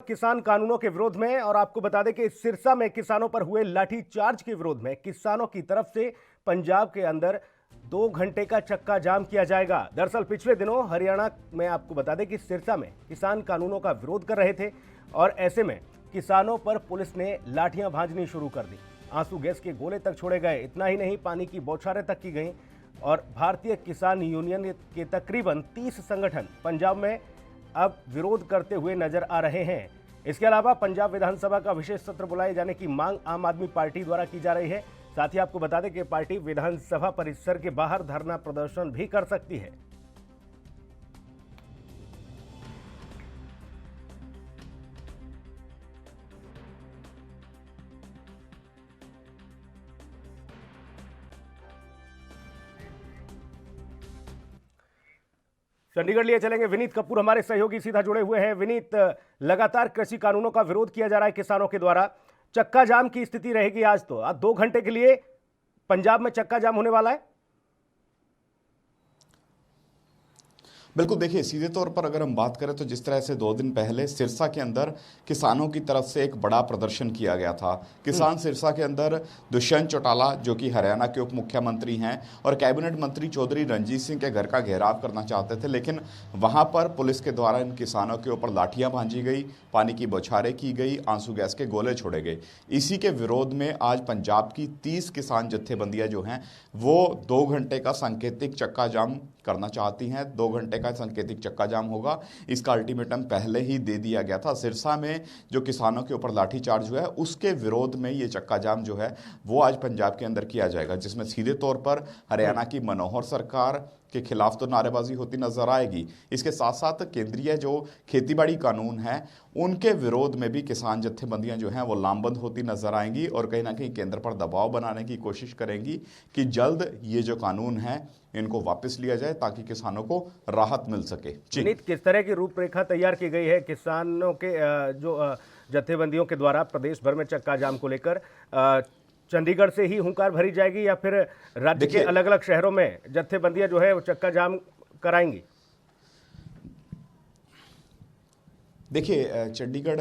किसान कानूनों के विरोध में। और आपको बता दें कि सिरसा में किसानों पर हुए लाठीचार्ज के विरोध में किसानों की तरफ से पंजाब के अंदर 2 घंटे का चक्का जाम किया जाएगा। दरअसल पिछले दिनों हरियाणा में आपको बता दें कि सिरसा में किसान कानूनों का विरोध कर रहे थे और ऐसे में किसानों पर पुलिस ने लाठियां भांजनी शुरू कर दी। आंसू गैस के गोले तक छोड़े गए। इतना ही नहीं, पानी की बौछारें तक की गईं और भारतीय किसान यूनियन के तकरीबन 30 संगठन पंजाब में अब विरोध करते हुए नजर आ रहे हैं। इसके अलावा पंजाब विधानसभा का विशेष सत्र बुलाए जाने की मांग आम आदमी पार्टी द्वारा की जा रही है। साथ ही आपको बता दें कि पार्टी विधानसभा परिसर के बाहर धरना प्रदर्शन भी कर सकती है। चंडीगढ़ लिए चलेंगे, विनीत कपूर हमारे सहयोगी सीधा जुड़े हुए हैं। विनीत, लगातार कृषि कानूनों का विरोध किया जा रहा है किसानों के द्वारा। चक्का जाम की स्थिति रहेगी आज, तो आज 2 घंटे के लिए पंजाब में चक्का जाम होने वाला है। बिल्कुल, देखिए सीधे तौर पर अगर हम बात करें तो जिस तरह से 2 दिन पहले सिरसा के अंदर किसानों की तरफ से एक बड़ा प्रदर्शन किया गया था। किसान सिरसा के अंदर दुष्यंत चौटाला जो कि हरियाणा के उप मुख्यमंत्री हैं और कैबिनेट मंत्री चौधरी रणजीत सिंह के घर का घेराव करना चाहते थे, लेकिन वहां पर पुलिस के द्वारा इन किसानों के ऊपर लाठियां भांजी गई, पानी की बौछारें की गई, आंसू गैस के गोले छोड़े गए। इसी के विरोध में आज पंजाब की 30 किसान जत्थेबंदियां जो हैं वो 2 घंटे का सांकेतिक चक्का जाम करना चाहती हैं। 2 घंटे का सांकेतिक चक्का जाम होगा, इसका अल्टीमेटम पहले ही दे दिया गया था। सिरसा में जो किसानों के ऊपर लाठीचार्ज हुआ है उसके विरोध में ये चक्का जाम जो है वो आज पंजाब के अंदर किया जाएगा, जिसमें सीधे तौर पर हरियाणा की मनोहर सरकार के खिलाफ तो नारेबाजी होती नजर आएगी। इसके साथ साथ केंद्रीय जो खेतीबाड़ी कानून है उनके विरोध में भी किसान जत्थेबंदियां जो हैं वो लामबंद होती नजर आएंगी और कहीं ना कहीं केंद्र पर दबाव बनाने की कोशिश करेंगी कि जल्द ये जो कानून है इनको वापस लिया जाए ताकि किसानों को राहत मिल सके। विनीत, किस तरह की रूपरेखा तैयार की गई है किसानों के जो जत्थेबंदियों के द्वारा प्रदेश भर में चक्का जाम को लेकर? चंडीगढ़ से ही हुंकार भरी जाएगी या फिर राज्य के अलग अलग शहरों में जत्थेबंदियां जो है वो चक्का जाम कराएंगी? देखिए, चंडीगढ़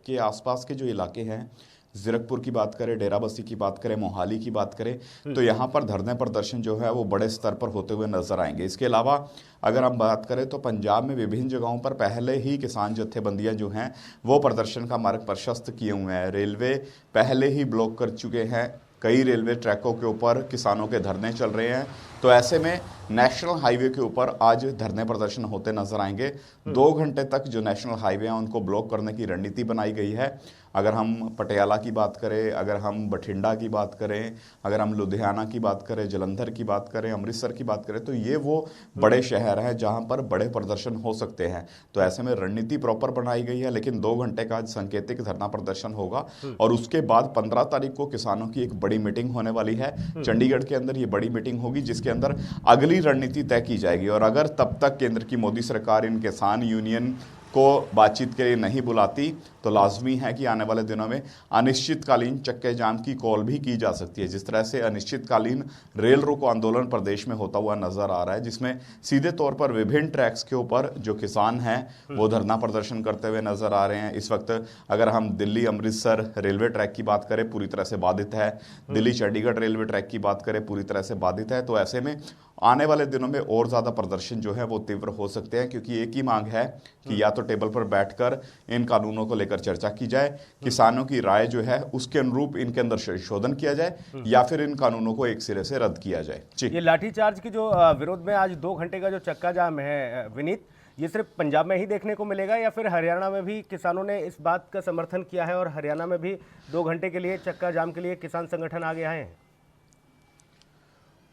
के आसपास के जो इलाके हैं, जीरकपुर की बात करें, डेराबस्सी की बात करें, मोहाली की बात करें, तो यहाँ पर धरने प्रदर्शन जो है वो बड़े स्तर पर होते हुए नजर आएंगे। इसके अलावा अगर हम बात करें तो पंजाब में विभिन्न जगहों पर पहले ही किसान जत्थेबंदियां जो हैं वो प्रदर्शन का मार्ग प्रशस्त किए हुए हैं। रेलवे पहले ही ब्लॉक कर चुके हैं, कई रेलवे ट्रैकों के ऊपर किसानों के धरने चल रहे हैं। तो ऐसे में नेशनल हाईवे के ऊपर आज धरने प्रदर्शन होते नजर आएंगे। 2 घंटे तक जो नेशनल हाईवे हैं उनको ब्लॉक करने की रणनीति बनाई गई है। अगर हम पटियाला की बात करें, अगर हम बठिंडा की बात करें, अगर हम लुधियाना की बात करें, जलंधर की बात करें, अमृतसर की बात करें, तो ये वो बड़े शहर हैं जहां पर बड़े प्रदर्शन हो सकते हैं। तो ऐसे में रणनीति प्रॉपर बनाई गई है, लेकिन 2 घंटे का सांकेतिक धरना प्रदर्शन होगा और उसके बाद 15 तारीख को किसानों की एक बड़ी मीटिंग होने वाली है। चंडीगढ़ के अंदर ये बड़ी मीटिंग होगी जिसके अंदर अगली रणनीति तय की जाएगी। और अगर तब तक केंद्र की मोदी सरकार इन किसान यूनियन को बातचीत के लिए नहीं बुलाती तो लाजमी है कि आने वाले दिनों में अनिश्चितकालीन चक्के जाम की कॉल भी की जा सकती है। जिस तरह से अनिश्चितकालीन रेल रोको आंदोलन प्रदेश में होता हुआ नजर आ रहा है, जिसमें सीधे तौर पर विभिन्न ट्रैक्स के ऊपर जो किसान हैं वो धरना प्रदर्शन करते हुए नजर आ रहे हैं। इस वक्त अगर हम दिल्ली अमृतसर रेलवे ट्रैक की बात करें, पूरी तरह से बाधित है। दिल्ली चंडीगढ़ रेलवे ट्रैक की बात करें, पूरी तरह से बाधित है। तो ऐसे में आने वाले दिनों में और ज्यादा प्रदर्शन जो है वो तीव्र हो सकते हैं, क्योंकि एक ही मांग है कि या तो टेबल पर बैठकर इन कानूनों को लेकर चर्चा की जाए, किसानों की राय जो है उसके अनुरूप इनके अंदर संशोधन किया जाए, या फिर इन कानूनों को एक सिरे से रद्द किया जाए। जी, ये लाठीचार्ज की जो विरोध में आज 2 घंटे का जो चक्का जाम है विनीत, ये सिर्फ पंजाब में ही देखने को मिलेगा या फिर हरियाणा में भी किसानों ने इस बात का समर्थन किया है और हरियाणा में भी 2 घंटे के लिए चक्का जाम के लिए किसान संगठन आगे आए हैं?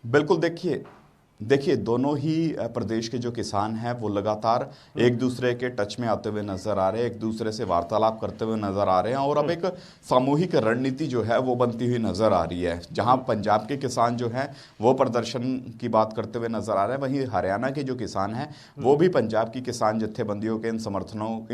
बिल्कुल, देखिए दोनों ही प्रदेश के जो किसान हैं वो लगातार एक दूसरे के टच में आते हुए नजर आ रहे हैं, एक दूसरे से वार्तालाप करते हुए नजर आ रहे हैं और अब एक सामूहिक रणनीति जो है वो बनती हुई नजर आ रही है। जहां पंजाब के किसान जो हैं वो प्रदर्शन की बात करते हुए नजर आ रहे हैं, वहीं हरियाणा के जो किसान हैं वो भी पंजाब की किसान जत्थेबंदियों के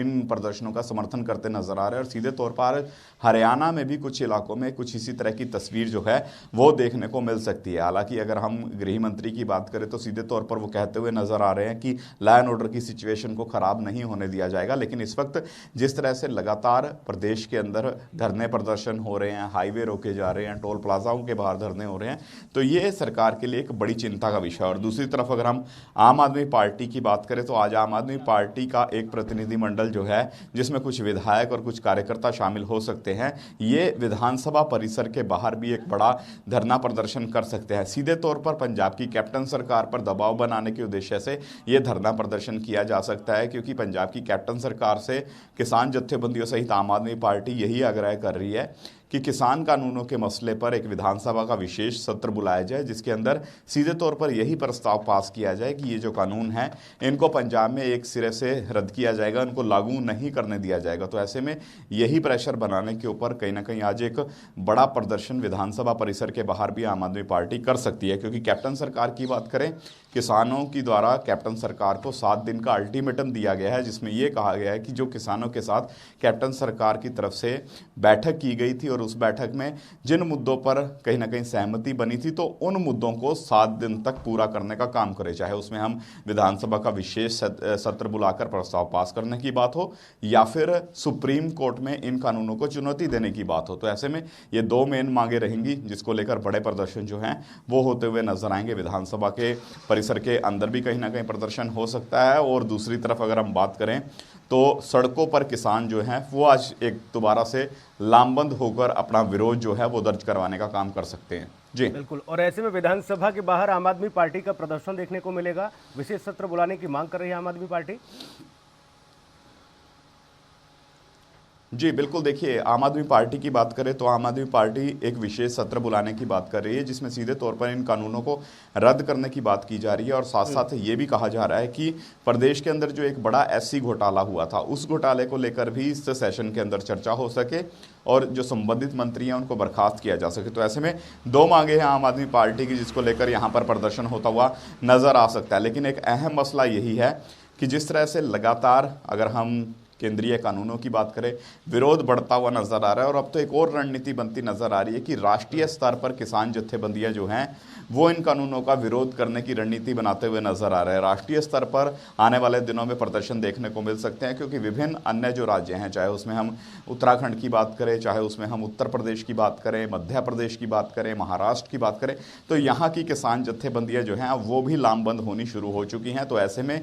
इन प्रदर्शनों का समर्थन करते नजर आ रहे हैं। और सीधे तौर पर हरियाणा में भी कुछ इलाकों में कुछ इसी तरह की तस्वीर जो है वो देखने को मिल सकती है। हालांकि अगर हम गृह मंत्री की बात करें तो सीधे तौर पर वो कहते हुए नजर आ रहे हैं कि लॉ एंड ऑर्डर की सिचुएशन को खराब नहीं होने दिया जाएगा। लेकिन इस वक्त जिस तरह से लगातार प्रदेश के अंदर धरने प्रदर्शन हो रहे हैं, हाईवे रोके जा रहे हैं, टोल प्लाजाओं के बाहर धरने हो रहे हैं, तो ये सरकार के लिए एक बड़ी चिंता का विषय है। और दूसरी तरफ अगर हम आम आदमी पार्टी की बात करें तो आज आम आदमी पार्टी का एक प्रतिनिधिमंडल जो है, जिसमें कुछ विधायक और कुछ कार्यकर्ता शामिल हो सकते हैं, ये विधानसभा परिसर के बाहर भी एक बड़ा धरना प्रदर्शन कर सकते हैं। सीधे तौर पर पंजाब की कैप्टन सरकार पर दबाव बनाने के उद्देश्य से यह धरना प्रदर्शन किया जा सकता है, क्योंकि पंजाब की कैप्टन सरकार से किसान जत्थेबंदियों सहित आम आदमी पार्टी यही आग्रह कर रही है कि किसान कानूनों के मसले पर एक विधानसभा का विशेष सत्र बुलाया जाए, जिसके अंदर सीधे तौर पर यही प्रस्ताव पास किया जाए कि ये जो कानून है इनको पंजाब में एक सिरे से रद्द किया जाएगा, इनको लागू नहीं करने दिया जाएगा। तो ऐसे में यही प्रेशर बनाने के ऊपर कहीं ना कहीं आज एक बड़ा प्रदर्शन विधानसभा परिसर के बाहर भी आम आदमी पार्टी कर सकती है। क्योंकि कैप्टन सरकार की बात करें, किसानों की द्वारा कैप्टन सरकार को 7 दिन का अल्टीमेटम दिया गया है, जिसमें यह कहा गया है कि जो किसानों के साथ कैप्टन सरकार की तरफ से बैठक की गई थी और उस बैठक में जिन मुद्दों पर कहीं ना कहीं सहमति बनी थी, तो उन मुद्दों को 7 दिन तक पूरा करने का काम करे, चाहे उसमें हम विधानसभा का विशेष सत्र बुलाकर प्रस्ताव पास करने की बात हो या फिर सुप्रीम कोर्ट में इन कानूनों को चुनौती देने की बात हो। तो ऐसे में ये 2 मेन मांगे रहेंगी, जिसको लेकर बड़े प्रदर्शन जो हैं वो होते हुए नजर आएंगे। विधानसभा के परिसर के अंदर भी कहीं ना कहीं प्रदर्शन हो सकता है, और दूसरी तरफ अगर हम बात करें तो सड़कों पर किसान जो हैं वो आज एक दोबारा से लामबंद होकर अपना विरोध जो है वो दर्ज करवाने का काम कर सकते हैं। जी बिल्कुल। और ऐसे में विधानसभा के बाहर आम आदमी पार्टी का प्रदर्शन देखने को मिलेगा, विशेष सत्र बुलाने की मांग कर रही है आम आदमी पार्टी। जी बिल्कुल, देखिए आम आदमी पार्टी की बात करें तो आम आदमी पार्टी एक विशेष सत्र बुलाने की बात कर रही है, जिसमें सीधे तौर पर इन कानूनों को रद्द करने की बात की जा रही है। और साथ साथ ये भी कहा जा रहा है कि प्रदेश के अंदर जो एक बड़ा एससी घोटाला हुआ था, उस घोटाले को लेकर भी इस सेशन के अंदर चर्चा हो सके और जो संबंधित मंत्री हैं उनको बर्खास्त किया जा सके। तो ऐसे में 2 मांगे हैं आम आदमी पार्टी की, जिसको लेकर यहाँ पर प्रदर्शन होता हुआ नजर आ सकता है। लेकिन एक अहम मसला यही है कि जिस तरह से लगातार अगर हम केंद्रीय कानूनों की बात करें, विरोध बढ़ता हुआ नजर आ रहा है, और अब तो एक और रणनीति बनती नजर आ रही है कि राष्ट्रीय स्तर पर किसान जत्थेबंदियां जो हैं वो इन कानूनों का विरोध करने की रणनीति बनाते हुए नजर आ रहे हैं। राष्ट्रीय स्तर पर आने वाले दिनों में प्रदर्शन देखने को मिल सकते हैं, क्योंकि विभिन्न अन्य जो राज्य हैं, चाहे उसमें हम उत्तराखंड की बात करें, चाहे उसमें हम उत्तर प्रदेश की बात करें, मध्य प्रदेश की बात करें, महाराष्ट्र की बात करें, तो यहाँ की किसान जत्थेबंदियां जो हैं वो भी लामबंद होनी शुरू हो चुकी हैं। तो ऐसे में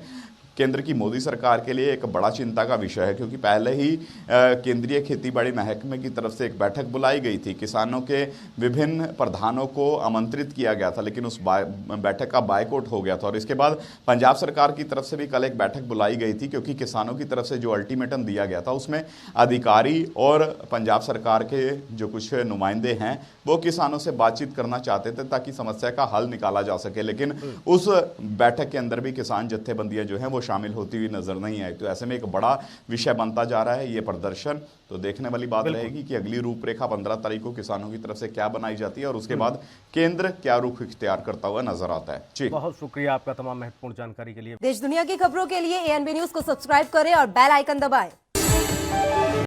केंद्र की मोदी सरकार के लिए एक बड़ा चिंता का विषय है, क्योंकि पहले ही केंद्रीय खेतीबाड़ी महकमे की तरफ से एक बैठक बुलाई गई थी, किसानों के विभिन्न प्रधानों को आमंत्रित किया गया था, लेकिन उस बैठक का बायकॉट हो गया था। और इसके बाद पंजाब सरकार की तरफ से भी कल एक बैठक बुलाई गई थी, क्योंकि किसानों की तरफ से जो अल्टीमेटम दिया गया था उसमें अधिकारी और पंजाब सरकार के जो कुछ नुमाइंदे हैं वो किसानों से बातचीत करना चाहते थे ताकि समस्या का हल निकाला जा सके। लेकिन उस बैठक के अंदर भी किसान जत्थेबंदियां जो हैं वो शामिल होती हुई नजर नहीं आई। तो ऐसे में एक बड़ा विषय बनता जा रहा है ये प्रदर्शन। तो देखने वाली बात रहेगी कि अगली रूपरेखा 15 तारीख को किसानों की तरफ से क्या बनाई जाती है और उसके बाद केंद्र क्या रुख इख्तियार करता हुआ नजर आता है। जी बहुत शुक्रिया आपका तमाम महत्वपूर्ण जानकारी के लिए। देश दुनिया की खबरों के लिए ANB न्यूज को सब्सक्राइब करें और बेल आइकन दबाएं।